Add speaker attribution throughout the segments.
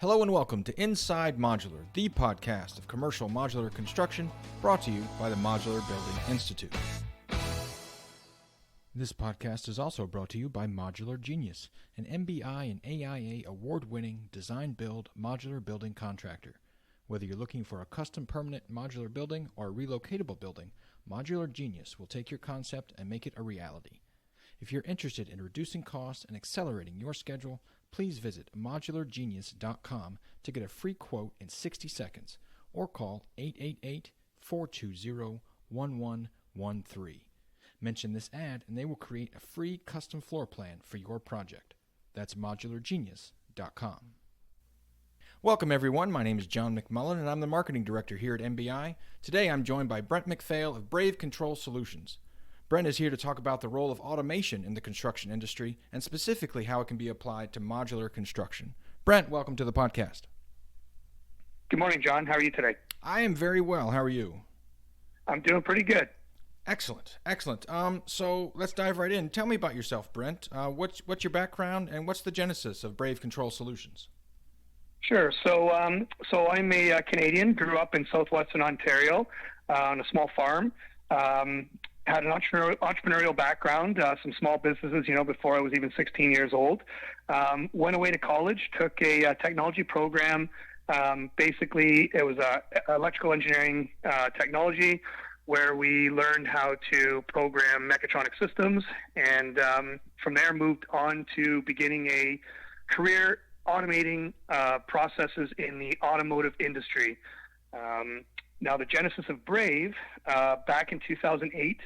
Speaker 1: Hello and welcome to Inside Modular, the podcast of commercial modular construction, brought to you by the Modular Building Institute. This podcast is also brought to you by Modular Genius, an MBI and AIA award-winning design-build modular building contractor. Whether you're looking for a custom permanent modular building or a relocatable building, Modular Genius will take your concept and make it a reality. If you're interested in reducing costs and accelerating your schedule, please visit modulargenius.com to get a free quote in 60 seconds or call 888-420-1113. Mention this ad and they will create a free custom floor plan for your project. That's modulargenius.com. Welcome everyone, my name is John McMullen and I'm the Marketing Director here at MBI. Today I'm joined by Brent McPhail of Brave Control Solutions. Brent is here to talk about the role of automation in the construction industry and specifically how it can be applied to modular construction. Brent, welcome to the podcast.
Speaker 2: Good morning, John. How are you today?
Speaker 1: I am very well. How are you?
Speaker 2: I'm doing pretty good.
Speaker 1: Excellent. So let's dive right in. Tell me about yourself, Brent. What's your background and what's the genesis of Brave Control Solutions?
Speaker 2: Sure. So I'm a Canadian, grew up in southwestern Ontario on a small farm. Had an entrepreneurial background, some small businesses, before I was even 16 years old. Went away to college, took a technology program. Basically, it was electrical engineering technology where we learned how to program mechatronic systems. And from there, moved on to beginning a career automating processes in the automotive industry. Now, the genesis of Brave, back in 2008,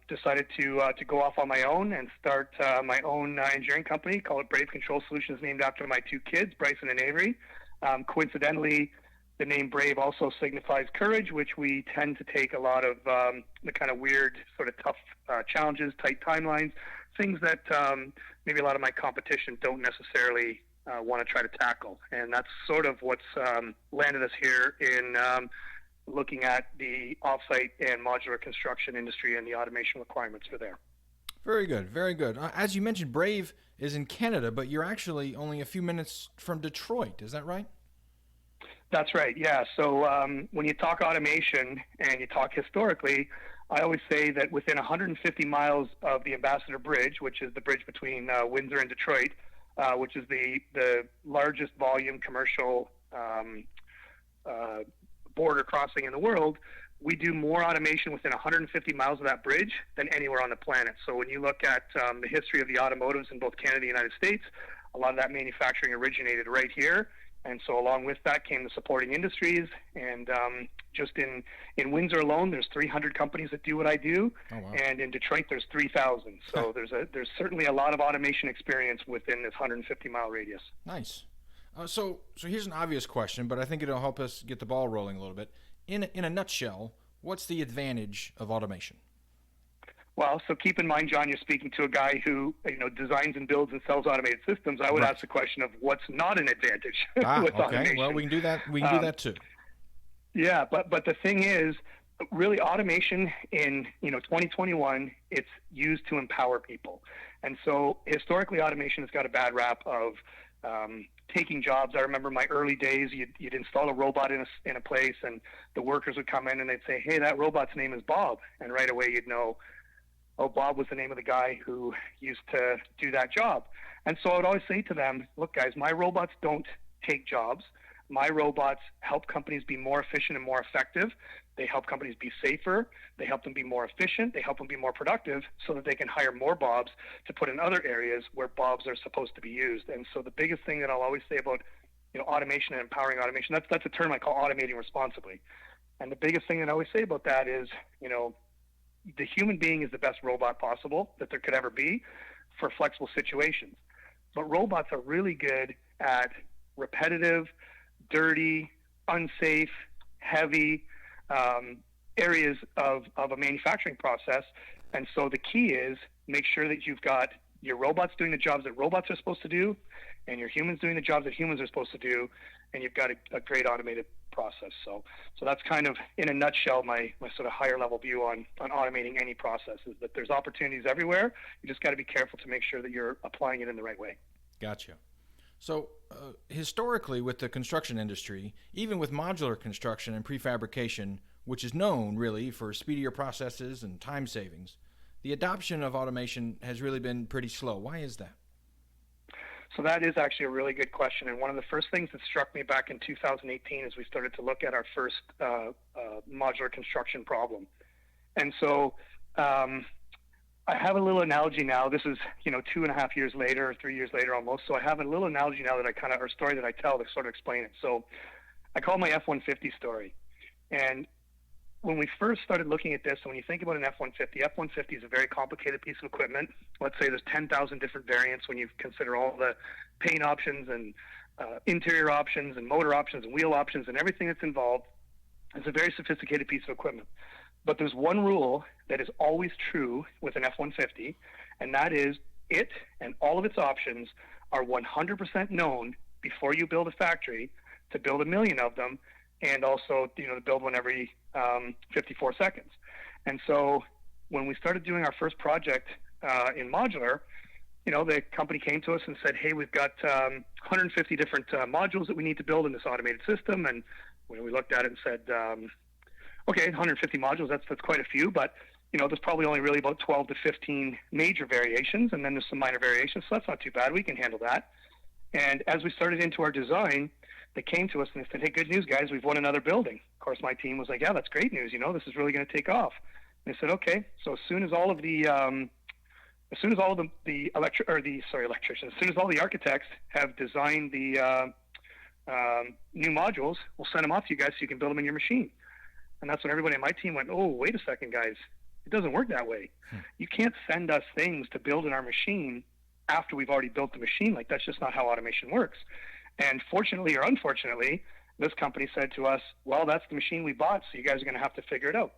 Speaker 2: decided to go off on my own and start my own engineering company, call it Brave Control Solutions, named after my two kids, Bryson and Avery. Coincidentally, the name Brave also signifies courage, which we tend to take a lot of the kind of weird, sort of tough challenges, tight timelines, things that maybe a lot of my competition don't necessarily want to try to tackle. And that's sort of what's landed us here in looking at the offsite and modular construction industry and the automation requirements for there.
Speaker 1: Very good, very good. As you mentioned, Brave is in Canada, but you're actually only a few minutes from Detroit. Is that right?
Speaker 2: That's right, yeah. So when you talk automation and you talk historically, I always say that within 150 miles of the Ambassador Bridge, which is the bridge between Windsor and Detroit, which is the largest volume commercial border crossing in the world, we do more automation within 150 miles of that bridge than anywhere on the planet. So when you look at the history of the automotives in both Canada and the United States, a lot of that manufacturing originated right here. And so along with that came the supporting industries. And just in Windsor alone, there's 300 companies that do what I do. Oh, wow. And in Detroit, there's 3,000. So there's certainly a lot of automation experience within this 150-mile radius.
Speaker 1: Nice. So here's an obvious question, but I think it'll help us get the ball rolling a little bit. In a nutshell, what's the advantage of automation?
Speaker 2: Well, so keep in mind, John, you're speaking to a guy who designs and builds and sells automated systems. I would ask the question of what's not an advantage with automation.
Speaker 1: Well, we can do that. We can do that too.
Speaker 2: Yeah, but the thing is, really, automation in 2021, it's used to empower people, and so historically, automation has got a bad rap of taking jobs. I remember my early days. You'd install a robot in a place, and the workers would come in and they'd say, "Hey, that robot's name is Bob," and right away you'd know, oh, Bob was the name of the guy who used to do that job. And so I would always say to them, look, guys, my robots don't take jobs. My robots help companies be more efficient and more effective. They help companies be safer. They help them be more efficient. They help them be more productive so that they can hire more Bobs to put in other areas where Bobs are supposed to be used. And so the biggest thing that I'll always say about automation and empowering automation, that's a term I call automating responsibly. And the biggest thing that I always say about that is, the human being is the best robot possible that there could ever be for flexible situations. But robots are really good at repetitive, dirty, unsafe, heavy areas of a manufacturing process. And so the key is make sure that you've got your robots doing the jobs that robots are supposed to do and your humans doing the jobs that humans are supposed to do, and you've got a great automated process. So that's kind of, in a nutshell, my sort of higher level view on automating any process is that there's opportunities everywhere. You just got to be careful to make sure that you're applying it in the right way.
Speaker 1: Gotcha. So, historically, with the construction industry, even with modular construction and prefabrication, which is known really for speedier processes and time savings, the adoption of automation has really been pretty slow. Why is that?
Speaker 2: So that is actually a really good question. And one of the first things that struck me back in 2018 is we started to look at our first modular construction problem. And so I have a little analogy now. This is, 2.5 years later, or 3 years later almost. So I have a little analogy now that or story that I tell to sort of explain it. So I call it my F-150 story. And when we first started looking at this, when you think about an F-150, F-150 is a very complicated piece of equipment. Let's say there's 10,000 different variants when you consider all the paint options and interior options and motor options and wheel options and everything that's involved. It's a very sophisticated piece of equipment. But there's one rule that is always true with an F-150, and that is it and all of its options are 100% known before you build a factory to build 1 million of them, and also, to build one every 54 seconds. And so when we started doing our first project in modular, the company came to us and said, hey, we've got 150 different modules that we need to build in this automated system. And when we looked at it and said, okay, 150 modules, that's quite a few, but there's probably only really about 12 to 15 major variations, and then there's some minor variations, so that's not too bad. We can handle that. And as we started into our design, they came to us and they said, hey, good news, guys, we've won another building. Of course, my team was like, yeah, that's great news. This is really going to take off. And they said, okay. So as soon as all the architects have designed the new modules, we'll send them off to you guys so you can build them in your machine. And that's when everybody on my team went, oh, wait a second, guys. It doesn't work that way. You can't send us things to build in our machine after we've already built the machine. Like, that's just not how automation works. And fortunately or unfortunately, this company said to us, well, that's the machine we bought, so you guys are going to have to figure it out.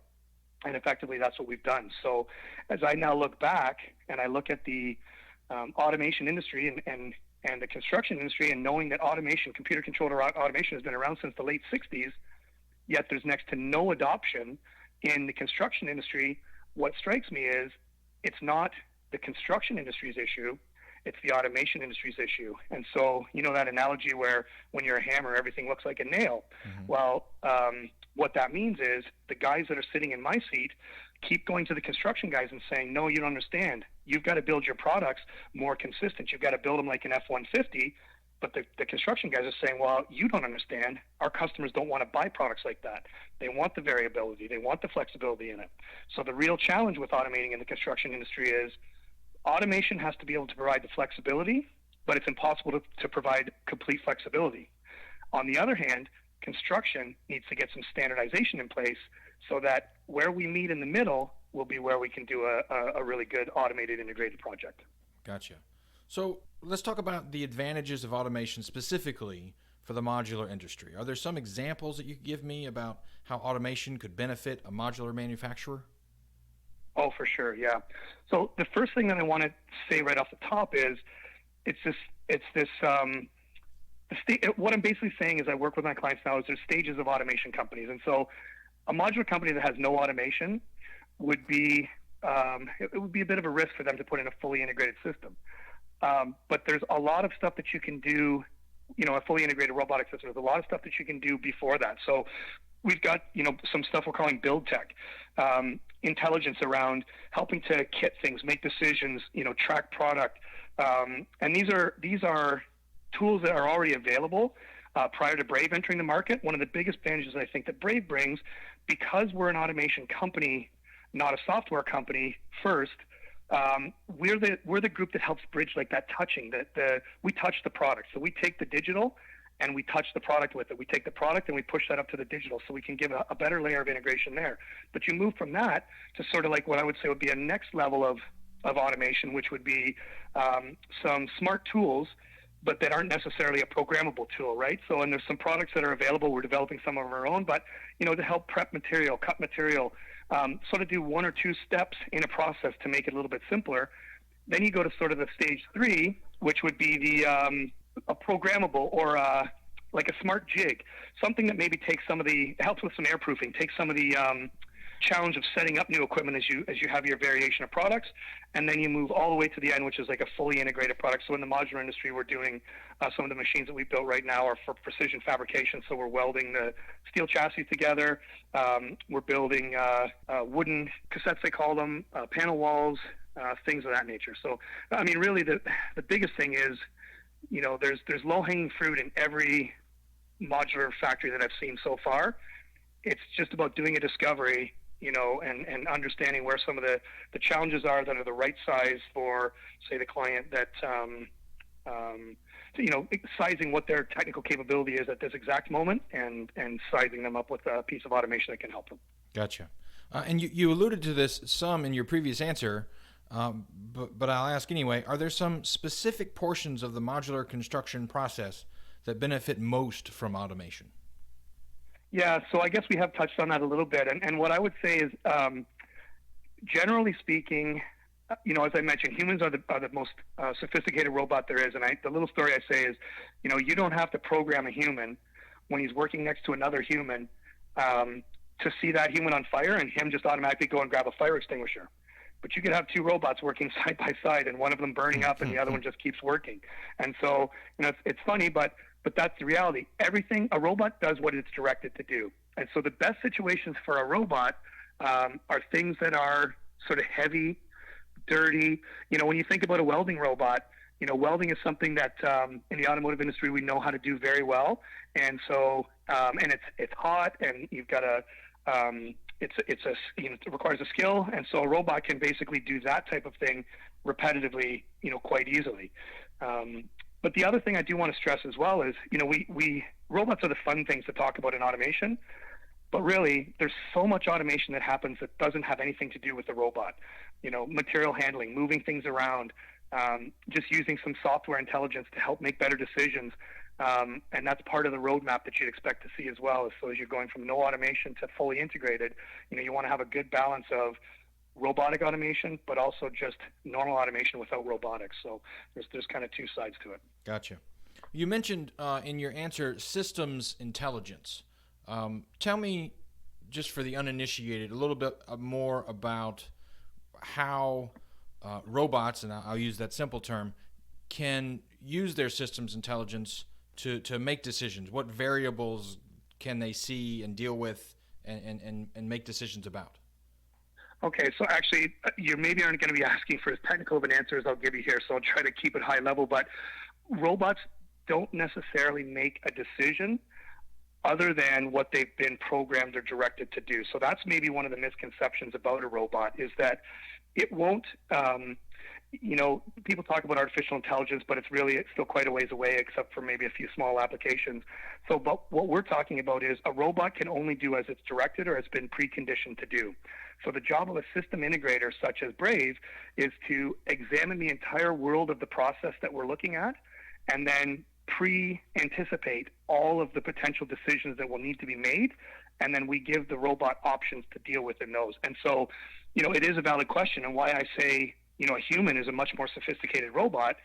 Speaker 2: And effectively, that's what we've done. So as I now look back and I look at the automation industry and the construction industry, and knowing that computer-controlled automation has been around since the late 60s, yet there's next to no adoption in the construction industry, what strikes me is it's not the construction industry's issue, it's the automation industry's issue. And so, that analogy where when you're a hammer, everything looks like a nail. Mm-hmm. Well, what that means is the guys that are sitting in my seat keep going to the construction guys and saying, no, you don't understand. You've got to build your products more consistent. You've got to build them like an F-150. But the construction guys are saying, well, you don't understand. Our customers don't want to buy products like that. They want the variability. They want the flexibility in it. So the real challenge with automating in the construction industry is automation has to be able to provide the flexibility, but it's impossible to provide complete flexibility. On the other hand, construction needs to get some standardization in place so that where we meet in the middle will be where we can do a really good automated integrated project.
Speaker 1: Gotcha. So let's talk about the advantages of automation specifically for the modular industry. Are there some examples that you could give me about how automation could benefit a modular manufacturer?
Speaker 2: Oh, for sure, yeah. So the first thing that I want to say right off the top is what I'm basically saying is I work with my clients now is there's stages of automation companies. And so a modular company that has no automation would be it would be a bit of a risk for them to put in a fully integrated system. But there's a lot of stuff that you can do, a fully integrated robotic system. There's a lot of stuff that you can do before that. So we've got, some stuff we're calling build tech, intelligence around helping to kit things, make decisions, track product. And these are tools that are already available prior to Brave entering the market. One of the biggest advantages I think that Brave brings, because we're an automation company, not a software company first, we're the group that helps bridge like that touching. We touch the product. So we take the digital and we touch the product with it. We take the product and we push that up to the digital so we can give a better layer of integration there. But you move from that to sort of like what I would say would be a next level of automation, which would be some smart tools, but that aren't necessarily a programmable tool, right? So, and there's some products that are available. We're developing some of our own, but, to help prep material, cut material, sort of do one or two steps in a process to make it a little bit simpler. Then you go to sort of the stage 3, which would be a programmable or like a smart jig, something that maybe takes helps with some airproofing, takes some of the challenge of setting up new equipment as you have your variation of products, and then you move all the way to the end, which is like a fully integrated product. So in the modular industry, we're doing some of the machines that we built right now are for precision fabrication. So we're welding the steel chassis together. We're building wooden cassettes, they call them, panel walls, things of that nature. So I mean, really, the biggest thing is, there's low-hanging fruit in every modular factory that I've seen so far. It's just about doing a discovery, and understanding where some of the challenges are that are the right size for, say, the client, that, sizing what their technical capability is at this exact moment, and sizing them up with a piece of automation that can help them.
Speaker 1: Gotcha. And you alluded to this some in your previous answer, but I'll ask anyway. Are there some specific portions of the modular construction process that benefit most from automation?
Speaker 2: Yeah, so I guess we have touched on that a little bit. And what I would say is, generally speaking, as I mentioned, humans are the most sophisticated robot there is. And the little story I say is, you don't have to program a human when he's working next to another human to see that human on fire and him just automatically go and grab a fire extinguisher. But you could have two robots working side by side, and one of them burning up and the other one just keeps working. And so, it's funny, but that's the reality. A robot does what it's directed to do. And so the best situations for a robot are things that are sort of heavy, dirty. When you think about a welding robot, welding is something that in the automotive industry we know how to do very well. And so, and it's hot, and you've got it requires a skill, and so a robot can basically do that type of thing repetitively, quite easily. But the other thing I do want to stress as well is, robots are the fun things to talk about in automation, but really there's so much automation that happens that doesn't have anything to do with the robot. Material handling, moving things around, just using some software intelligence to help make better decisions. And that's part of the roadmap that you'd expect to see as well. So as you're going from no automation to fully integrated, you want to have a good balance of robotic automation, but also just normal automation without robotics. So there's kind of two sides to it.
Speaker 1: Gotcha. You mentioned in your answer systems intelligence. Tell me, just for the uninitiated, a little bit more about how robots, and I'll use that simple term, can use their systems intelligence to make decisions. What variables can they see and deal with and make decisions about?
Speaker 2: Okay, so actually, you maybe aren't going to be asking for as technical of an answer as I'll give you here, so I'll try to keep it high level. But robots don't necessarily make a decision other than what they've been programmed or directed to do. So that's maybe one of the misconceptions about a robot, is that it won't, people talk about artificial intelligence, but it's still quite a ways away, except for maybe a few small applications. So, but what we're talking about is a robot can only do as it's directed or has been preconditioned to do. So the job of a system integrator such as Brave is to examine the entire world of the process that we're looking at, and then pre-anticipate all of the potential decisions that will need to be made, and then we give the robot options to deal with in those. And so, it is a valid question, and why I say, a human is a much more sophisticated robot,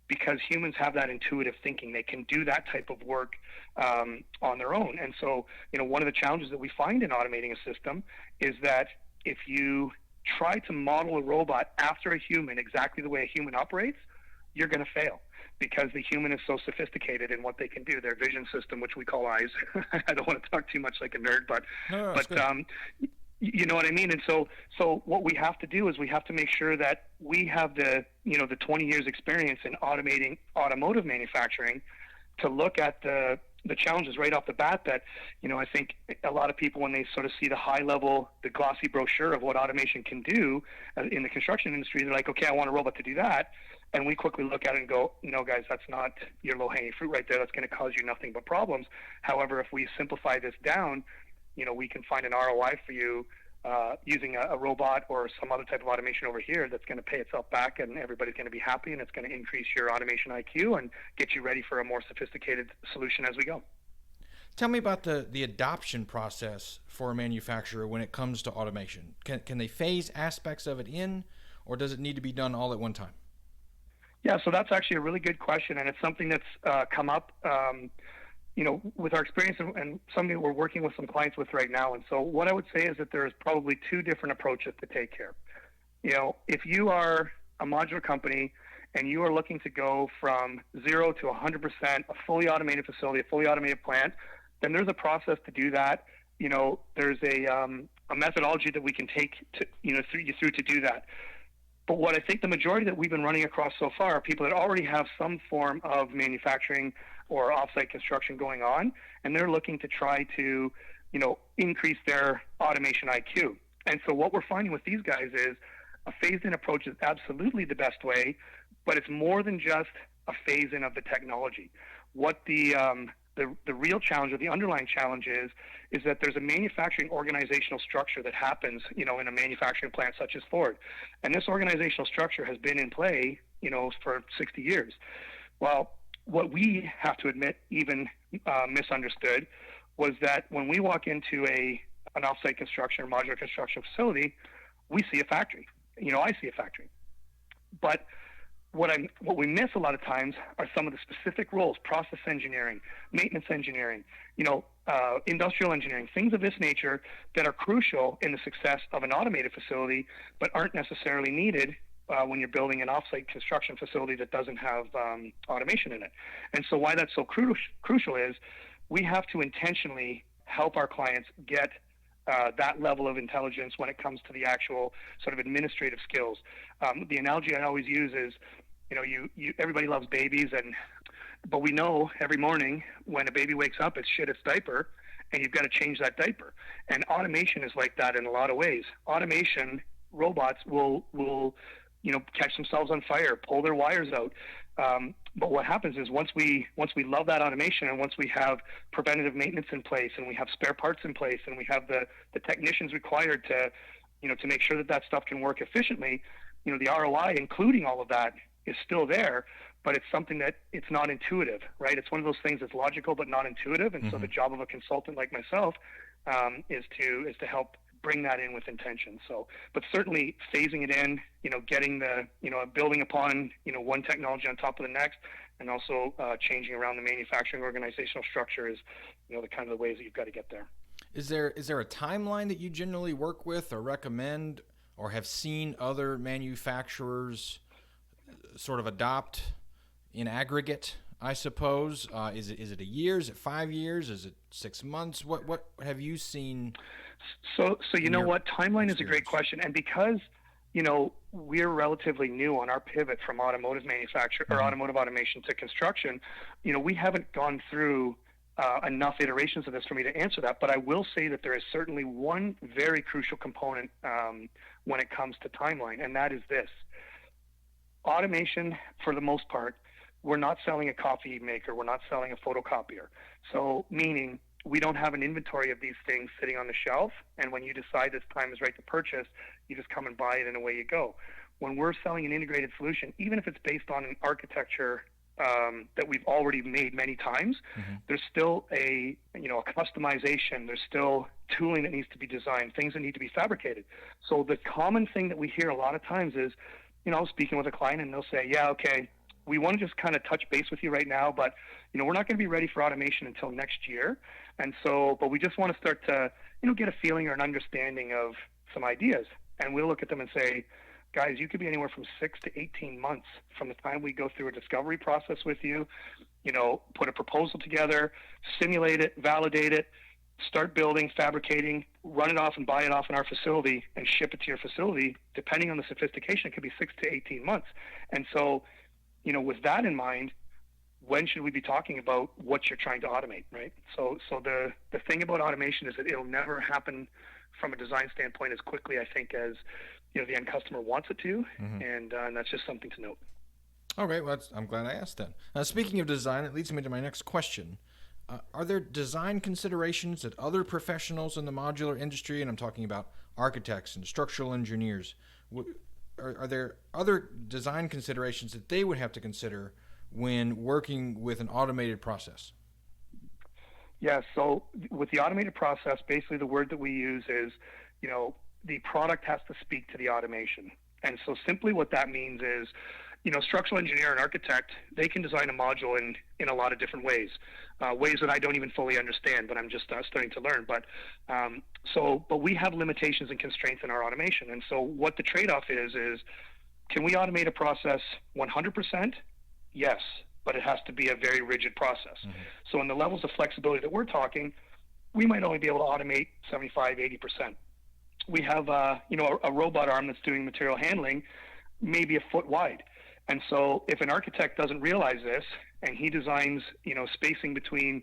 Speaker 2: because humans have that intuitive thinking. They can do that type of work on their own. And so, one of the challenges that we find in automating a system is that if you try to model a robot after a human exactly the way a human operates, you're going to fail, because the human is so sophisticated in what they can do. Their vision system, which we call eyes. I don't want to talk too much like a nerd, but you know what I mean? And so what we have to do is we have to make sure that we have the 20 years experience in automating automotive manufacturing to look at the challenges right off the bat that, I think a lot of people, when they sort of see the high level, the glossy brochure of what automation can do in the construction industry, they're like, okay, I want a robot to do that. And we quickly look at it and go, no, guys, that's not your low-hanging fruit right there. That's going to cause you nothing but problems. However, if we simplify this down, we can find an ROI for you using a robot or some other type of automation over here that's going to pay itself back, and everybody's going to be happy, and it's going to increase your automation IQ and get you ready for a more sophisticated solution as we go.
Speaker 1: Tell me about the adoption process for a manufacturer when it comes to automation. Can they phase aspects of it in, or does it need to be done all at one time?
Speaker 2: Yeah, so that's actually a really good question, and it's something that's come up with our experience and something that we're working with some clients with right now. And so what I would say is that there's probably two different approaches to take here. If you are a modular company and you are looking to go from 0 to 100%, a fully automated facility, a fully automated plant, then there's a process to do that. There's a methodology that we can take to, through to do that. But what I think the majority that we've been running across so far are people that already have some form of manufacturing or offsite construction going on, and they're looking to try to, increase their automation IQ. And so what we're finding with these guys is a phased-in approach is absolutely the best way, but it's more than just a phase-in of the technology. What the real challenge or the underlying challenge is that there's a manufacturing organizational structure that happens, in a manufacturing plant such as Ford. And this organizational structure has been in play, for 60 years. Well, what we have to admit even misunderstood was that when we walk into an offsite construction or modular construction facility, we see a factory. I see a factory. But what we miss a lot of times are some of the specific roles: process engineering, maintenance engineering, industrial engineering, things of this nature that are crucial in the success of an automated facility, but aren't necessarily needed when you're building an offsite construction facility that doesn't have automation in it. And so why that's so crucial is we have to intentionally help our clients get that level of intelligence when it comes to the actual sort of administrative skills. The analogy I always use is, everybody loves babies, but we know every morning when a baby wakes up, it's shit its diaper, and you've got to change that diaper. And automation is like that in a lot of ways. Automation robots will catch themselves on fire, pull their wires out. But what happens is once we love that automation, and once we have preventative maintenance in place, and we have spare parts in place, and we have the technicians required to make sure that stuff can work efficiently, the ROI, including all of that, is still there, but it's something that it's not intuitive, right? It's one of those things that's logical but not intuitive. And so the job of a consultant like myself is to help bring that in with intention. So, but certainly phasing it in, getting building upon, one technology on top of the next, and also changing around the manufacturing organizational structure is, the kind of the ways that you've got to get there.
Speaker 1: Is there a timeline that you generally work with or recommend or have seen other manufacturers sort of adopt in aggregate, I suppose? Is it a year? Is it 5 years? Is it 6 months? What have you seen?
Speaker 2: So what? Timeline is a great question. And because, we're relatively new on our pivot from automotive manufacture or automotive automation to construction, we haven't gone through enough iterations of this for me to answer that. But I will say that there is certainly one very crucial component when it comes to timeline, and that is this. Automation, for the most part, we're not selling a coffee maker. We're not selling a photocopier. So meaning we don't have an inventory of these things sitting on the shelf, and when you decide this time is right to purchase, you just come and buy it and away you go. When we're selling an integrated solution, even if it's based on an architecture that we've already made many times, there's still a customization. There's still tooling that needs to be designed, things that need to be fabricated. So the common thing that we hear a lot of times is, speaking with a client, and they'll say, yeah, okay, we want to just kind of touch base with you right now, but, we're not going to be ready for automation until next year. And so, but we just want to start to, get a feeling or an understanding of some ideas. And we'll look at them and say, guys, you could be anywhere from 6 to 18 months from the time we go through a discovery process with you, put a proposal together, simulate it, validate it, start building, fabricating, run it off and buy it off in our facility and ship it to your facility. Depending on the sophistication, it could be 6 to 18 months. And so, with that in mind, when should we be talking about what you're trying to automate, right? So the thing about automation is that it'll never happen from a design standpoint as quickly, I think, as the end customer wants it to, and that's just something to note.
Speaker 1: Okay, well, I'm glad I asked that. Speaking of design, it leads me to my next question. Are there design considerations that other professionals in the modular industry, and I'm talking about architects and structural engineers, are there other design considerations that they would have to consider when working with an automated process?
Speaker 2: Yeah, so with the automated process, basically the word that we use is, the product has to speak to the automation. And so simply what that means is, structural engineer and architect, they can design a module in a lot of different ways, ways that I don't even fully understand, but I'm just starting to learn. But we have limitations and constraints in our automation. And so what the trade-off is can we automate a process 100%? Yes, but it has to be a very rigid process. Mm-hmm. So in the levels of flexibility that we're talking, we might only be able to automate 75, 80%. We have, a robot arm that's doing material handling, maybe a foot wide. And so if an architect doesn't realize this and he designs, spacing between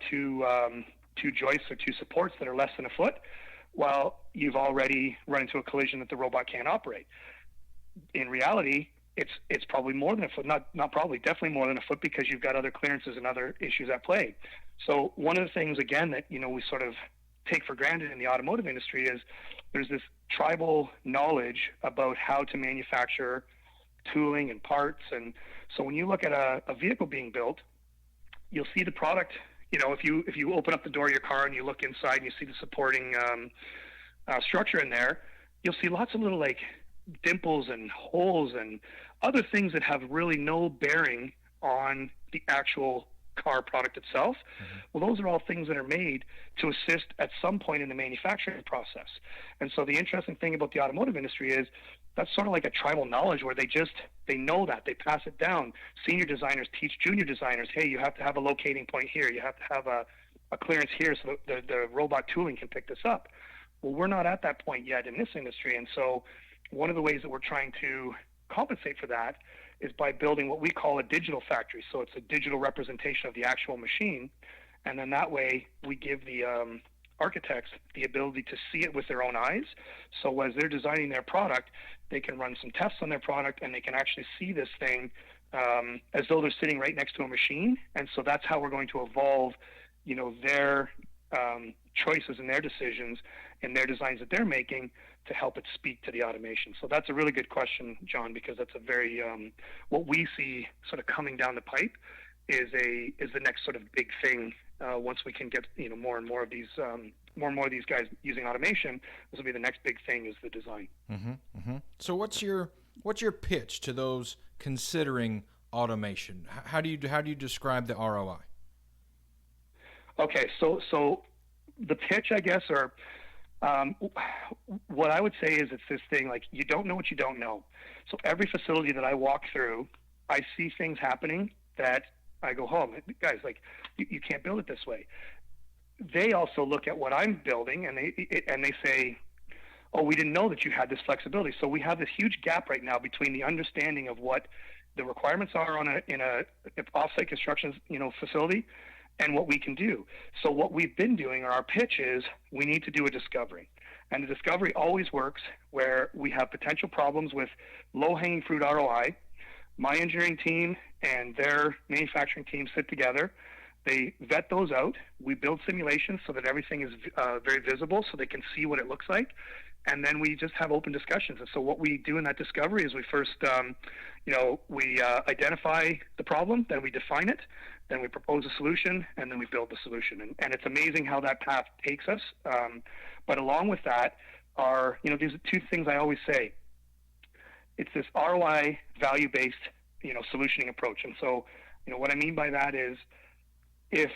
Speaker 2: two joists or two supports that are less than a foot, well, you've already run into a collision that the robot can't operate. In reality, it's probably more than a foot, not probably, definitely more than a foot, because you've got other clearances and other issues at play. So one of the things, again, that, we sort of take for granted in the automotive industry is there's this tribal knowledge about how to manufacture tooling and parts. And so when you look at a vehicle being built, you'll see the product. If you open up the door of your car and you look inside and you see the supporting structure in there, you'll see lots of little dimples and holes and other things that have really no bearing on the actual car product itself. Mm-hmm. Well, those are all things that are made to assist at some point in the manufacturing process. And so the interesting thing about the automotive industry is that's sort of like a tribal knowledge where they know that, they pass it down. Senior designers teach junior designers, hey, you have to have a locating point here, you have to have a clearance here so that the robot tooling can pick this up. Well, we're not at that point yet in this industry. And so one of the ways that we're trying to compensate for that is by building what we call a digital factory. So it's a digital representation of the actual machine. And then that way we give the architects the ability to see it with their own eyes. So as they're designing their product, they can run some tests on their product and they can actually see this thing as though they're sitting right next to a machine. And so that's how we're going to evolve, their choices and their decisions and their designs that they're making to help it speak to the automation. So that's a really good question, John, because that's a very what we see sort of coming down the pipe is the next sort of big thing. Once we can get more and more of these guys using automation, this will be the next big thing, is the design.
Speaker 1: Mm-hmm, mm-hmm. So what's your pitch to those considering automation? How do you describe the ROI?
Speaker 2: Okay, so the pitch, I guess, or what I would say is it's this thing like you don't know what you don't know. So every facility that I walk through, I see things happening that I go, oh, guys, you can't build it this way. They also look at what I'm building and they say, oh, we didn't know that you had this flexibility. So we have this huge gap right now between the understanding of what the requirements are in a offsite construction facility and what we can do. So what we've been doing, or our pitch is, we need to do a discovery. And the discovery always works where we have potential problems with low-hanging fruit ROI. My engineering team and their manufacturing team sit together. They vet those out. We build simulations so that everything is very visible so they can see what it looks like. And then we just have open discussions. And so what we do in that discovery is we first, we identify the problem, then we define it, then we propose a solution, and then we build the solution. And it's amazing how that path takes us. But along with that are, these are two things I always say. It's this ROI value-based, solutioning approach. And so, what I mean by that is if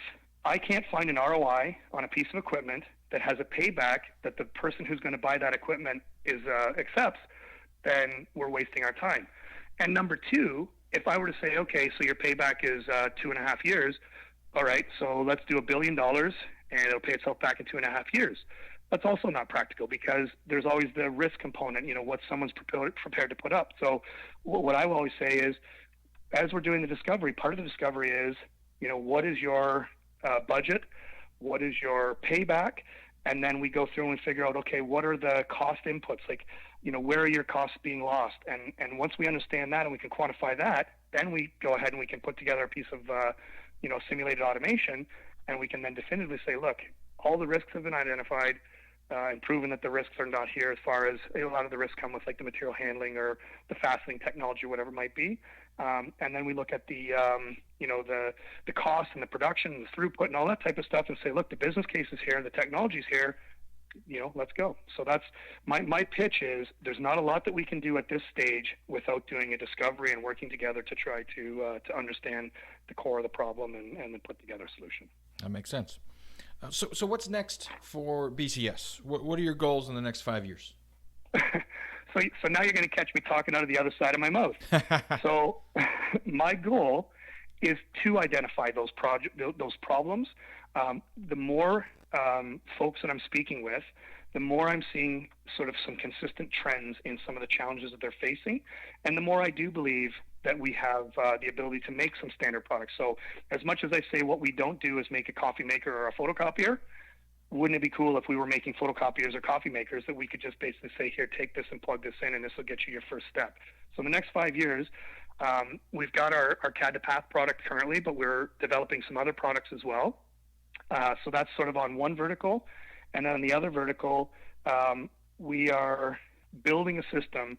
Speaker 2: I can't find an ROI on a piece of equipment that has a payback that the person who's going to buy that equipment accepts, then we're wasting our time. And number two, if I were to say, okay, so your payback is 2.5 years, all right, so let's do $1 billion and it'll pay itself back in 2.5 years. That's also not practical because there's always the risk component, what someone's prepared to put up. So what I will always say is, as we're doing the discovery, part of the discovery is, what is your budget? What is your payback? And then we go through and figure out, okay, what are the cost inputs? Where are your costs being lost? And once we understand that and we can quantify that, then we go ahead and we can put together a piece of, simulated automation, and we can then definitively say, look, all the risks have been identified and proven that the risks are not here, as far as a lot of the risks come with the material handling or the fastening technology, whatever it might be. And then we look at the cost and the production and the throughput and all that type of stuff and say, look, the business case is here, the technology's here. let's go. So that's my pitch is there's not a lot that we can do at this stage without doing a discovery and working together to try to understand the core of the problem and then put together a solution.
Speaker 1: That makes sense. So what's next for BCS? What are your goals in the next 5 years?
Speaker 2: So now you're going to catch me talking out of the other side of my mouth. So my goal is to identify those problems. The more folks that I'm speaking with, the more I'm seeing sort of some consistent trends in some of the challenges that they're facing, and the more I do believe that we have the ability to make some standard products. So as much as I say what we don't do is make a coffee maker or a photocopier, wouldn't it be cool if we were making photocopiers or coffee makers that we could just basically say, here, take this and plug this in, and this will get you your first step. So in the next 5 years, we've got our CAD to Path product currently, but we're developing some other products as well. So that's sort of on one vertical. And then on the other vertical, we are building a system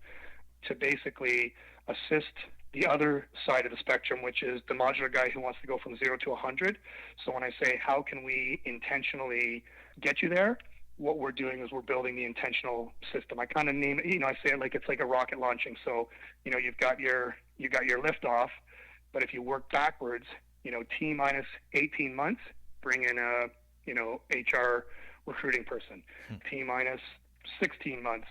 Speaker 2: to basically assist the other side of the spectrum, which is the modular guy who wants to go from 0 to 100. So when I say, how can we intentionally get you there? What we're doing is we're building the intentional system. I kind of name it, I say it like it's like a rocket launching. So, you've got your lift off, but if you work backwards, T minus 18 months, bring in a, HR recruiting person. T minus 16 months,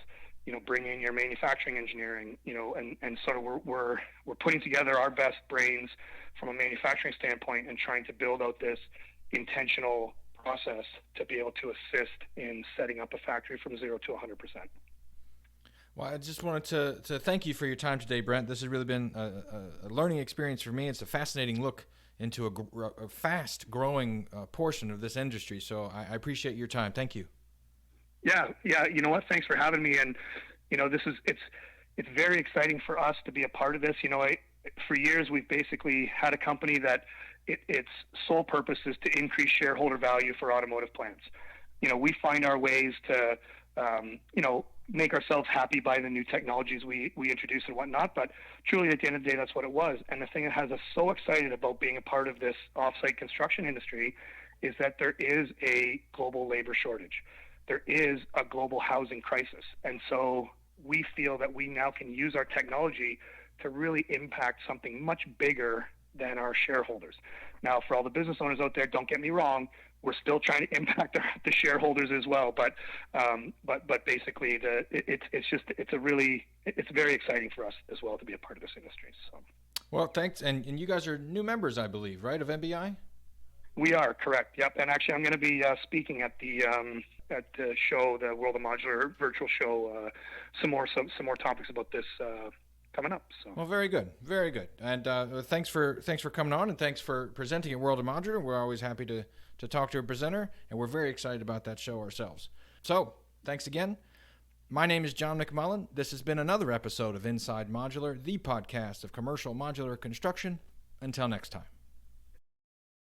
Speaker 2: bring in your manufacturing engineering, and sort of we're putting together our best brains from a manufacturing standpoint and trying to build out this intentional process to be able to assist in setting up a factory from 0 to 100%.
Speaker 1: Well, I just wanted to thank you for your time today, Brent. This has really been a learning experience for me. It's a fascinating look into a fast-growing portion of this industry. So I appreciate your time. Thank you.
Speaker 2: Yeah. You know what? Thanks for having me. And it's very exciting for us to be a part of this. For years we've basically had a company that its sole purpose is to increase shareholder value for automotive plants. We find our ways to make ourselves happy by the new technologies we introduce and whatnot. But truly, at the end of the day, that's what it was. And the thing that has us so excited about being a part of this offsite construction industry is that there is a global labor shortage. There is a global housing crisis. And so we feel that we now can use our technology to really impact something much bigger than our shareholders. Now, for all the business owners out there, don't get me wrong, we're still trying to impact the shareholders as well. But basically, it's very exciting for us as well to be a part of this industry. So,
Speaker 1: well, thanks. And you guys are new members, I believe, right, of MBI?
Speaker 2: We are, correct. Yep. And actually, I'm going to be speaking at the show, the World of Modular virtual show, some more topics about this coming up. So.
Speaker 1: Well, very good, very good. And thanks for coming on, and thanks for presenting at World of Modular. We're always happy to talk to a presenter, and we're very excited about that show ourselves. So, thanks again. My name is John McMullen. This has been another episode of Inside Modular, the podcast of commercial modular construction. Until next time.